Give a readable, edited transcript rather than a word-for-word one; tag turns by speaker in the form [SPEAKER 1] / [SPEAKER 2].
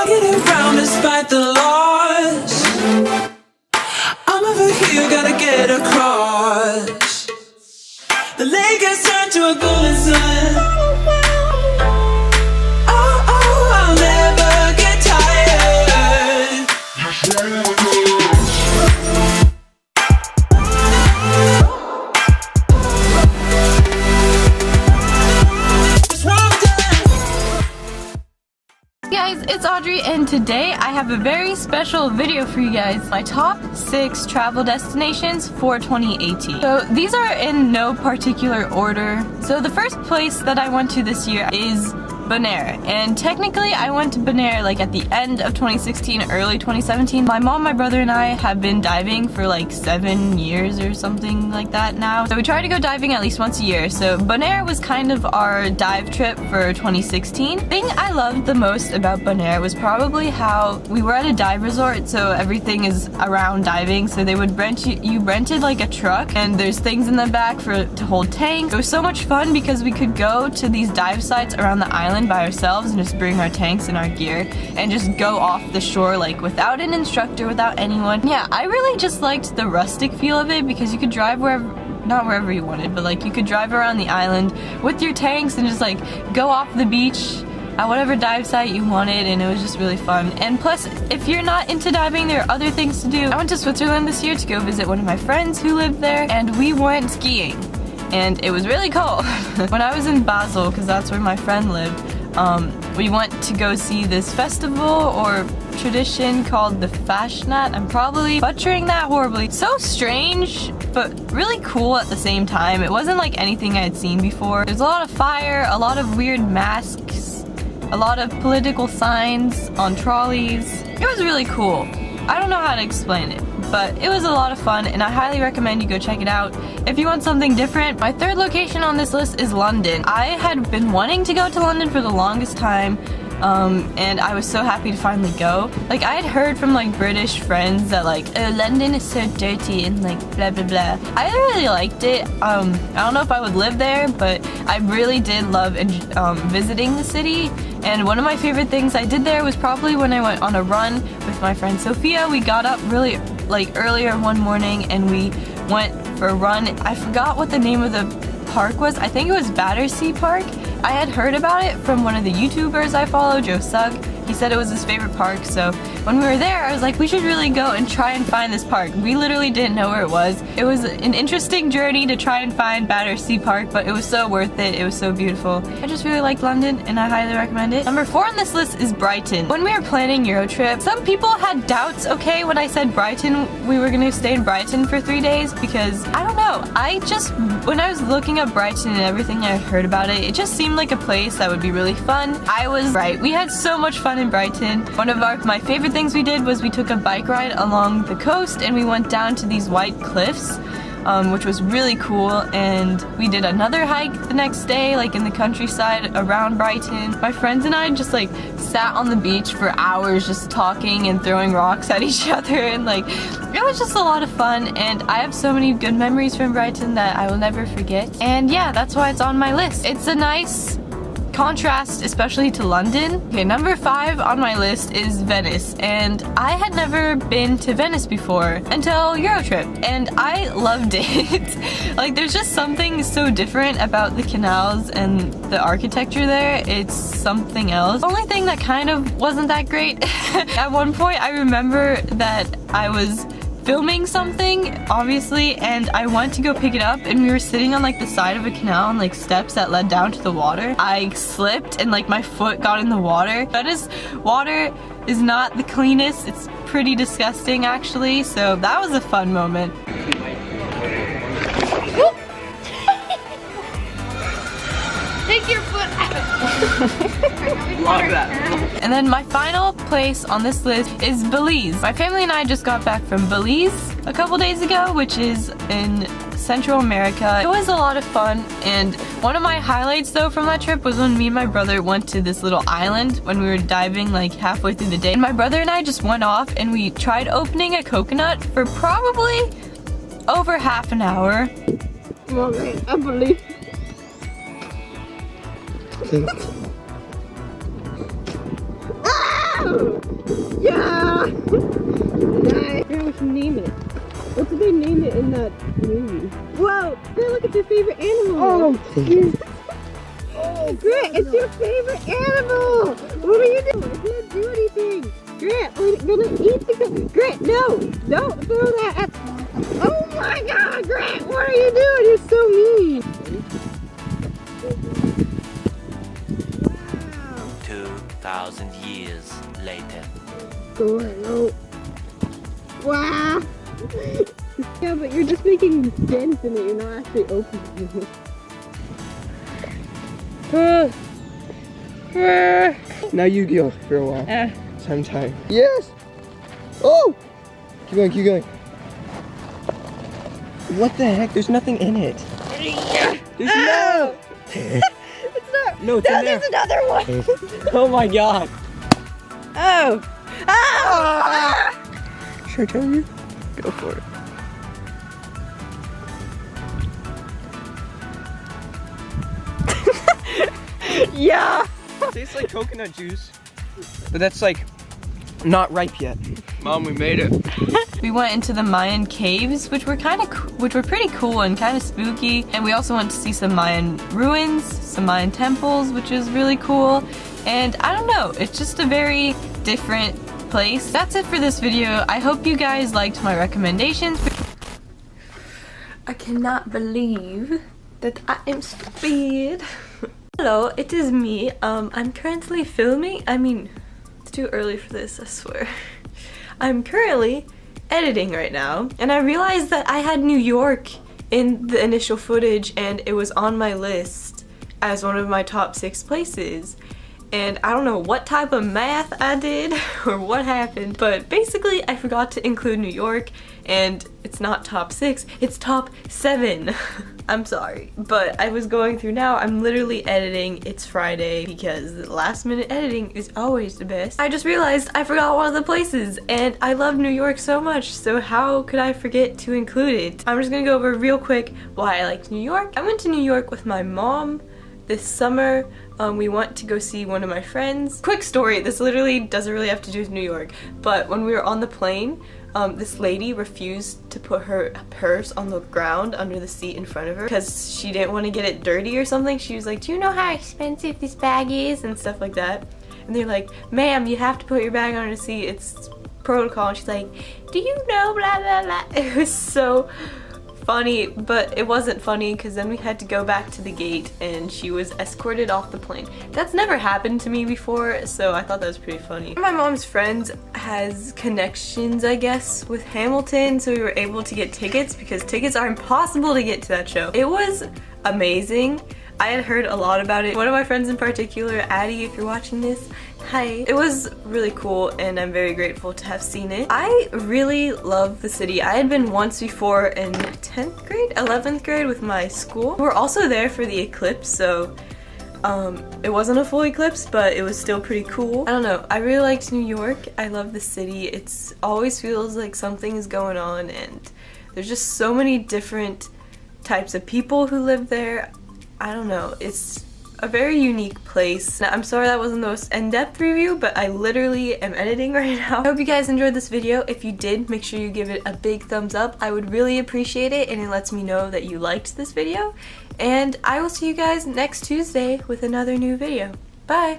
[SPEAKER 1] I'll get it round despite the loss. I'm over here, gotta get across. The lake has turned to a golden sun. Oh, oh, I'll never get tired.
[SPEAKER 2] Guys, it's Audrey, and today I have a very special video for you guys. My top 6 travel destinations for 2018. So these are in no particular order. So the first place that I went to this year is Bonaire, and technically I went to Bonaire like at the end of 2016, early 2017. My mom, my brother, and I have been diving for like 7 years or something like that now. So we try to go diving at least once a year. So Bonaire was kind of our dive trip for 2016. The thing I loved the most about Bonaire was probably how we were at a dive resort, so everything is around diving. So they would rent you rented like a truck, and there's things in the back to hold tanks. It was so much fun because we could go to these dive sites around the island by ourselves and just bring our tanks and our gear and just go off the shore like without an instructor, without anyone. Yeah, I really just liked the rustic feel of it because you could drive not wherever you wanted, but like you could drive around the island with your tanks and just like go off the beach at whatever dive site you wanted, and it was just really fun. And plus, if you're not into diving, there are other things to do. I went to Switzerland this year to go visit one of my friends who lived there, and we went skiing. And it was really cold. When I was in Basel, because that's where my friend lived, we went to go see this festival or tradition called the Fastnacht. I'm probably butchering that horribly. So strange, but really cool at the same time. It wasn't like anything I had seen before. There's a lot of fire, a lot of weird masks, a lot of political signs on trolleys. It was really cool. I don't know how to explain it, but it was a lot of fun, and I highly recommend you go check it out if you want something different. My third location on this list is London. I had been wanting to go to London for the longest time, and I was so happy to finally go. Like, I had heard from like British friends that like, oh, London is so dirty and like blah blah blah. I really liked it. I don't know if I would live there, but I really did love visiting the city. And one of my favorite things I did there was probably when I went on a run with my friend Sophia. We got up really like earlier one morning and we went for a run. I forgot what the name of the park was. I think it was Battersea Park. I had heard about it from one of the YouTubers I follow, Joe Sugg. He said it was his favorite park, so when we were there, I was like, we should really go and try and find this park. We literally didn't know where it was. It was an interesting journey to try and find Battersea Park, but it was so worth it. It was so beautiful. I just really like London, and I highly recommend it. Number 4 on this list is Brighton. When we were planning Eurotrip, some people had doubts, okay, when I said Brighton, we were gonna stay in Brighton for 3 days, because, I don't know, when I was looking up Brighton and everything I heard about it, it just seemed like a place that would be really fun. I was right. We had so much fun in Brighton. One of my favorite things we did was we took a bike ride along the coast and we went down to these white cliffs, which was really cool, and we did another hike the next day, like in the countryside around Brighton. My friends and I just like sat on the beach for hours just talking and throwing rocks at each other, and like it was just a lot of fun, and I have so many good memories from Brighton that I will never forget. And yeah, that's why it's on my list. It's a nice contrast, especially to London. Okay, number 5 on my list is Venice, and I had never been to Venice before until Eurotrip, and I loved it. Like, there's just something so different about the canals and the architecture there. It's something else. The only thing that kind of wasn't that great, at one point I remember that I was filming something, obviously, and I went to go pick it up, and we were sitting on like the side of a canal and like steps that led down to the water. I slipped and like my foot got in the water. Venice water is not the cleanest. It's pretty disgusting actually, so that was a fun moment.
[SPEAKER 3] Take your foot out.
[SPEAKER 2] Love that. And then my final place on this list is Belize. My family and I just got back from Belize a couple days ago, which is in Central America. It was a lot of fun, and one of my highlights though from that trip was when me and my brother went to this little island when we were diving like halfway through the day. And my brother and I just went off and we tried opening a coconut for probably over half an hour.
[SPEAKER 3] I believe. name it. What did they name it in that movie? Whoa! Hey, look at your favorite animal! Oh, Grant, it's your favorite animal! What are you doing? It didn't do anything! Grant, we're gonna eat the... Grant, no! Don't throw that at... Oh my god, Grant! What are you doing? You're so mean! Wow.
[SPEAKER 4] 2,000 years later.
[SPEAKER 3] Go ahead, no. Wow! Yeah, but you're just making dents in it, you're not actually opening it.
[SPEAKER 5] Now you go for a while. Sometime. Yes! Oh! Keep going, keep going. What the heck? There's nothing in it. There's no!
[SPEAKER 3] It's not.
[SPEAKER 5] No, it's in there.
[SPEAKER 3] There's another one!
[SPEAKER 5] Oh my god.
[SPEAKER 3] Oh! Oh!
[SPEAKER 5] Should I tell you? Go for it.
[SPEAKER 3] Yeah!
[SPEAKER 5] Tastes like coconut juice. But that's like not ripe yet. Mom, we made it.
[SPEAKER 2] We went into the Mayan caves, which were pretty cool and kind of spooky. And we also went to see some Mayan ruins, some Mayan temples, which is really cool. And I don't know, it's just a very different place. That's it for this video. I hope you guys liked my recommendations. I cannot believe that I am stupid. Hello, it is me. I'm currently filming. I mean, it's too early for this, I swear. I'm currently editing right now, and I realized that I had New York in the initial footage, and it was on my list as one of my top 6 places. And I don't know what type of math I did or what happened, but basically I forgot to include New York, and it's not top 6, it's top 7. I'm sorry, but I was going through now, I'm literally editing, it's Friday, because last minute editing is always the best. I just realized I forgot one of the places, and I love New York so much, so how could I forget to include it? I'm just gonna go over real quick why I liked New York. I went to New York with my mom this summer. We went to go see one of my friends. Quick story, this literally doesn't really have to do with New York, but when we were on the plane, this lady refused to put her purse on the ground under the seat in front of her because she didn't want to get it dirty or something. She was like, do you know how expensive this bag is? And stuff like that. And they're like, ma'am, you have to put your bag on the seat. It's protocol. And she's like, do you know blah blah blah. It was so funny, but it wasn't funny because then we had to go back to the gate and she was escorted off the plane. That's never happened to me before, so I thought that was pretty funny. My mom's friend has connections, I guess, with Hamilton, so we were able to get tickets because tickets are impossible to get to that show. It was amazing. I had heard a lot about it. One of my friends in particular, Addie, if you're watching this, hi. It was really cool and I'm very grateful to have seen it. I really love the city. I had been once before in 10th grade, 11th grade with my school. We were also there for the eclipse, so it wasn't a full eclipse, but it was still pretty cool. I don't know, I really liked New York. I love the city. It's always feels like something is going on and there's just so many different types of people who live there. I don't know, it's a very unique place. Now, I'm sorry that wasn't the most in-depth review, but I literally am editing right now. I hope you guys enjoyed this video. If you did, make sure you give it a big thumbs up. I would really appreciate it, and it lets me know that you liked this video. And I will see you guys next Tuesday with another new video. Bye!